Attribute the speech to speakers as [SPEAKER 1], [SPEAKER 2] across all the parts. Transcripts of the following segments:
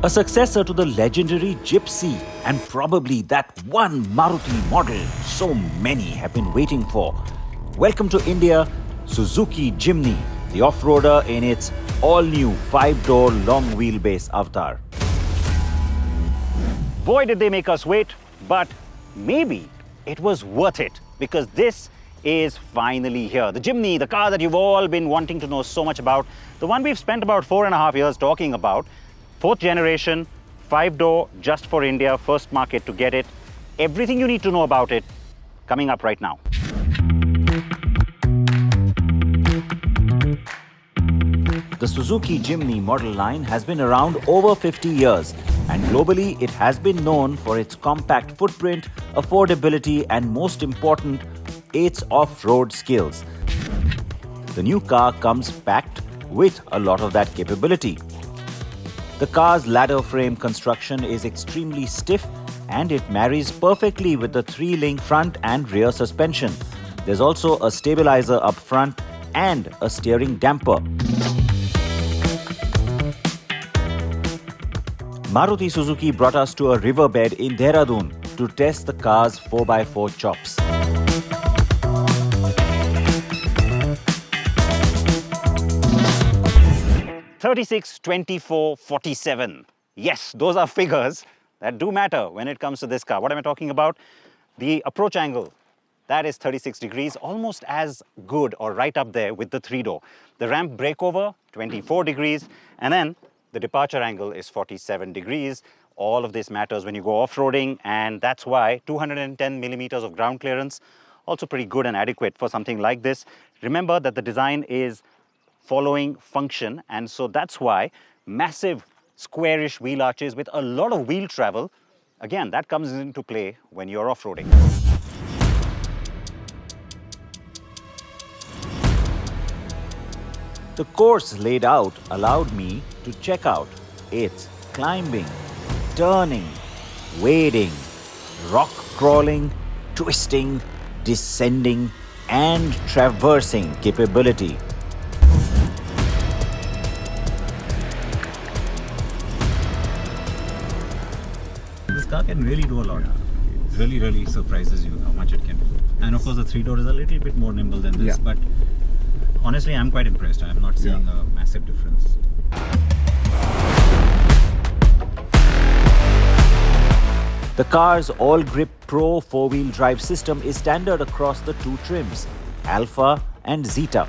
[SPEAKER 1] A successor to the legendary Gypsy and probably that one Maruti model so many have been waiting for. Welcome to India, Suzuki Jimny, the off-roader in its all-new 5-door long wheelbase avatar.
[SPEAKER 2] Boy, did they make us wait, but maybe it was worth it because this is finally here. The Jimny, the car that you've all been wanting to know so much about, the one we've spent about 4.5 years talking about. 4th generation, 5-door, just for India, first market to get it. Everything you need to know about it coming up right now.
[SPEAKER 1] The Suzuki Jimny model line has been around over 50 years and globally it has been known for its compact footprint, affordability and most important, its off-road skills. The new car comes packed with a lot of that capability. The car's ladder frame construction is extremely stiff and it marries perfectly with the 3-link front and rear suspension. There's also a stabilizer up front and a steering damper. Maruti Suzuki brought us to a riverbed in Dehradun to test the car's 4x4 chops.
[SPEAKER 2] "36, 24, 47. Yes, those are figures that do matter when it comes to this car. What am I talking about? The approach angle, that is 36 degrees, almost as good or right up there with the 3-door. The ramp breakover, 24 degrees, and then the departure angle is 47 degrees. All of this matters when you go off-roading, and that's why 210 millimeters of ground clearance, also pretty good and adequate for something like this. Remember that the design is following function, and so that's why massive squarish wheel arches with a lot of wheel travel, again, that comes into play when you're off-roading.
[SPEAKER 1] The course laid out allowed me to check out its climbing, turning, wading, rock crawling, twisting, descending and traversing capability.
[SPEAKER 3] This car can really do a lot. It really surprises you how much it can do. And of course the 3-door is a little bit more nimble than this, but honestly I'm quite impressed. I'm not seeing a massive difference.
[SPEAKER 1] The car's All-Grip Pro 4-wheel drive system is standard across the two trims, Alpha and Zeta.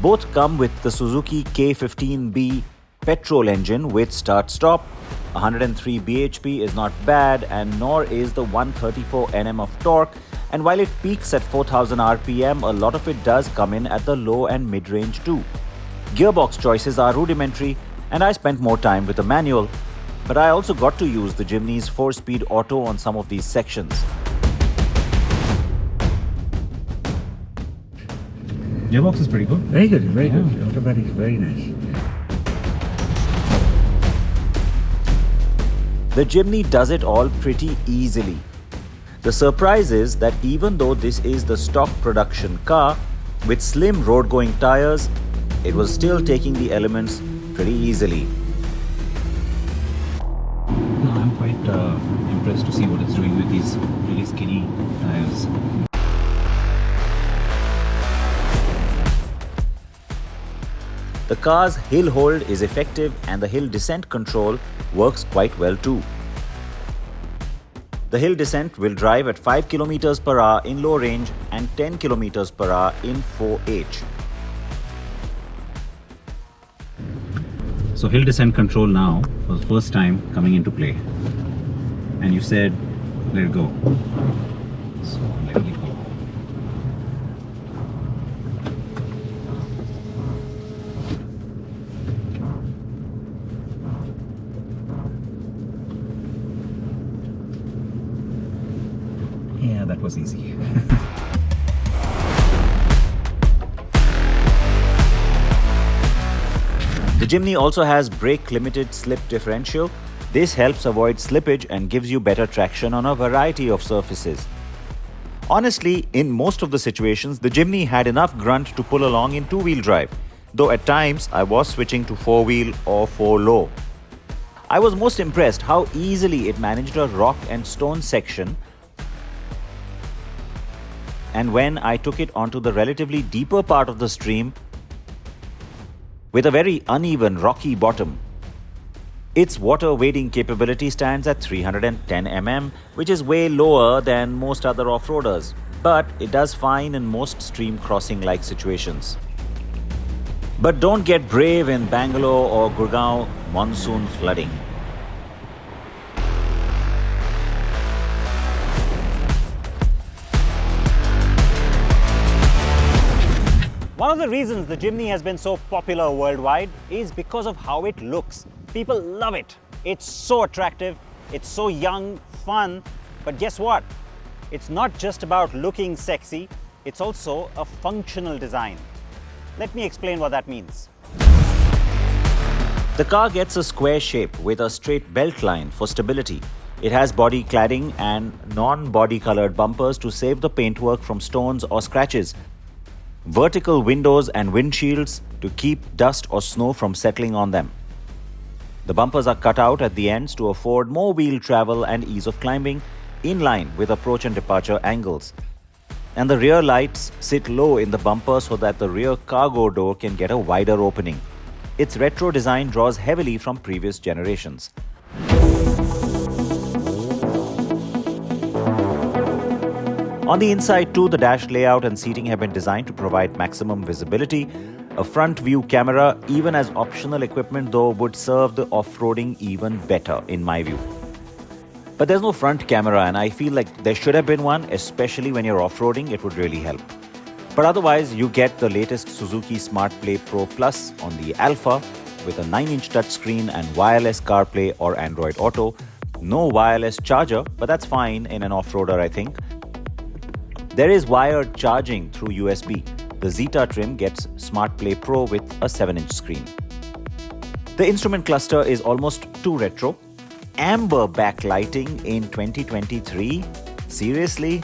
[SPEAKER 1] Both come with the Suzuki K15B petrol engine with start-stop. 103 bhp is not bad and nor is the 134 Nm of torque, and while it peaks at 4000 rpm, a lot of it does come in at the low and mid-range too. Gearbox choices are rudimentary and I spent more time with the manual, but I also got to use the Jimny's 4-speed auto on some of these sections.
[SPEAKER 3] Gearbox is pretty good.
[SPEAKER 4] Very good, very good. Automatic is very nice.
[SPEAKER 1] The Jimny does it all pretty easily. The surprise is that even though this is the stock production car, with slim road-going tires, it was still taking the elements pretty easily.
[SPEAKER 3] No, I'm quite impressed to see what it's doing with these really skinny tires.
[SPEAKER 1] The car's hill hold is effective and the hill descent control works quite well too. The hill descent will drive at 5 km per hour in low range and 10 km per hour in 4H.
[SPEAKER 3] So hill descent control now for the first time coming into play. And you said, let it go. So let it go. Yeah, that was easy.
[SPEAKER 1] The Jimny also has brake-limited slip differential. This helps avoid slippage and gives you better traction on a variety of surfaces. Honestly, in most of the situations, the Jimny had enough grunt to pull along in two-wheel drive, though at times I was switching to four-wheel or four-low. I was most impressed how easily it managed a rock and stone section, and when I took it onto the relatively deeper part of the stream with a very uneven rocky bottom. Its water wading capability stands at 310 mm, which is way lower than most other off-roaders, but it does fine in most stream crossing-like situations. But don't get brave in Bangalore or Gurgaon monsoon flooding.
[SPEAKER 2] One of the reasons the Jimny has been so popular worldwide is because of how it looks. People love it. It's so attractive, it's so young, fun, but guess what? It's not just about looking sexy, it's also a functional design. Let me explain what that means.
[SPEAKER 1] The car gets a square shape with a straight belt line for stability. It has body cladding and non-body colored bumpers to save the paintwork from stones or scratches. Vertical windows and windshields to keep dust or snow from settling on them. The bumpers are cut out at the ends to afford more wheel travel and ease of climbing in line with approach and departure angles. And the rear lights sit low in the bumper so that the rear cargo door can get a wider opening. Its retro design draws heavily from previous generations. On the inside too, the dash layout and seating have been designed to provide maximum visibility. A front view camera, even as optional equipment though, would serve the off-roading even better in my view. But there's no front camera and I feel like there should have been one, especially when you're off-roading, it would really help. But otherwise, you get the latest Suzuki Smart Play Pro Plus on the Alpha with a 9-inch touchscreen and wireless CarPlay or Android Auto. No wireless charger, but that's fine in an off-roader, I think. There is wired charging through USB. The Zeta trim gets Smart Play Pro with a 7-inch screen. The instrument cluster is almost too retro. Amber backlighting in 2023? Seriously?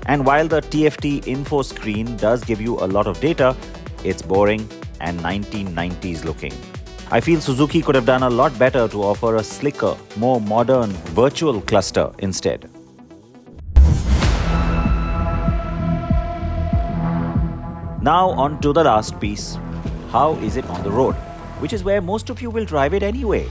[SPEAKER 1] And while the TFT info screen does give you a lot of data, it's boring and 1990s looking. I feel Suzuki could have done a lot better to offer a slicker, more modern virtual cluster instead. Now on to the last piece. How is it on the road? Which is where most of you will drive it anyway.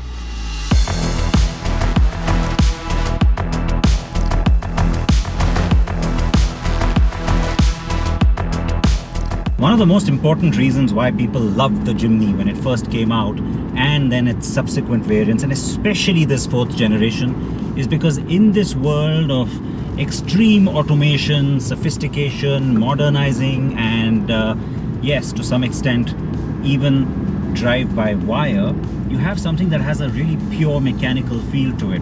[SPEAKER 3] One of the most important reasons why people loved the Jimny when it first came out and then its subsequent variants, and especially this 4th generation, is because in this world of extreme automation, sophistication, modernizing, and yes, to some extent, even drive-by-wire, you have something that has a really pure mechanical feel to it.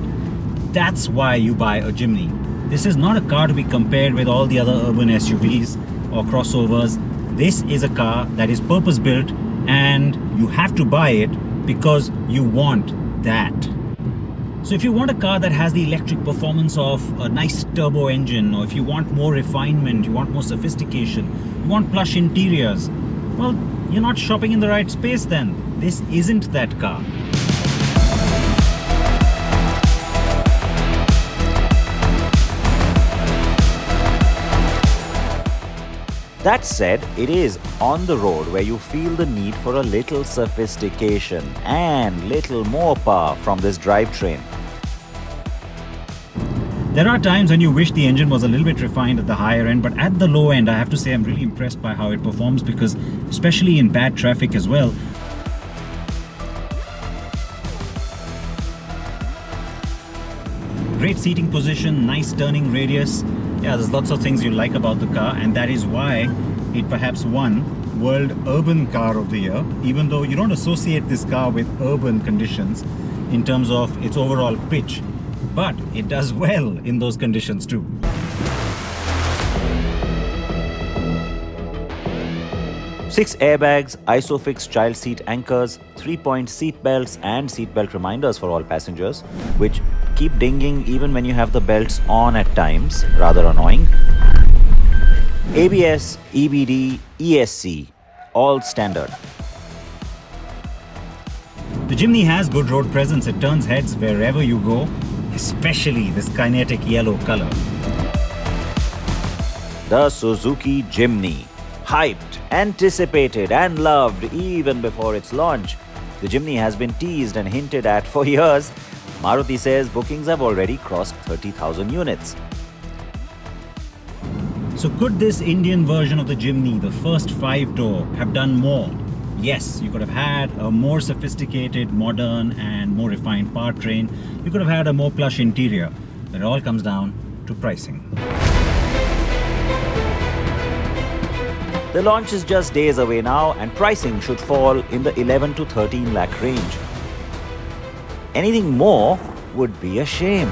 [SPEAKER 3] That's why you buy a Jimny. This is not a car to be compared with all the other urban SUVs or crossovers. This is a car that is purpose-built, and you have to buy it because you want that. So if you want a car that has the electric performance of a nice turbo engine, or if you want more refinement, you want more sophistication, you want plush interiors, well, you're not shopping in the right space then. This isn't that car.
[SPEAKER 1] That said, it is on the road where you feel the need for a little sophistication and little more power from this drivetrain.
[SPEAKER 3] There are times when you wish the engine was a little bit refined at the higher end, but at the low end, I have to say I'm really impressed by how it performs, because especially in bad traffic as well, great seating position, nice turning radius. Yeah, there's lots of things you like about the car, and that is why it perhaps won World Urban Car of the Year, even though you don't associate this car with urban conditions in terms of its overall pitch, but it does well in those conditions too.
[SPEAKER 1] Six airbags, ISOFIX child seat anchors, 3-point seat belts and seatbelt reminders for all passengers, which keep dinging even when you have the belts on at times, rather annoying. ABS, EBD, ESC, all standard.
[SPEAKER 3] The Jimny has good road presence. It turns heads wherever you go, especially this kinetic yellow color.
[SPEAKER 1] The Suzuki Jimny. Hyped, anticipated and loved even before its launch. The Jimny has been teased and hinted at for years. Maruti says bookings have already crossed 30,000 units.
[SPEAKER 3] So could this Indian version of the Jimny, the first 5-door, have done more? Yes, you could have had a more sophisticated, modern and more refined powertrain. You could have had a more plush interior. But it all comes down to pricing.
[SPEAKER 1] The launch is just days away now and pricing should fall in the 11 to 13 lakh range. Anything more would be a shame.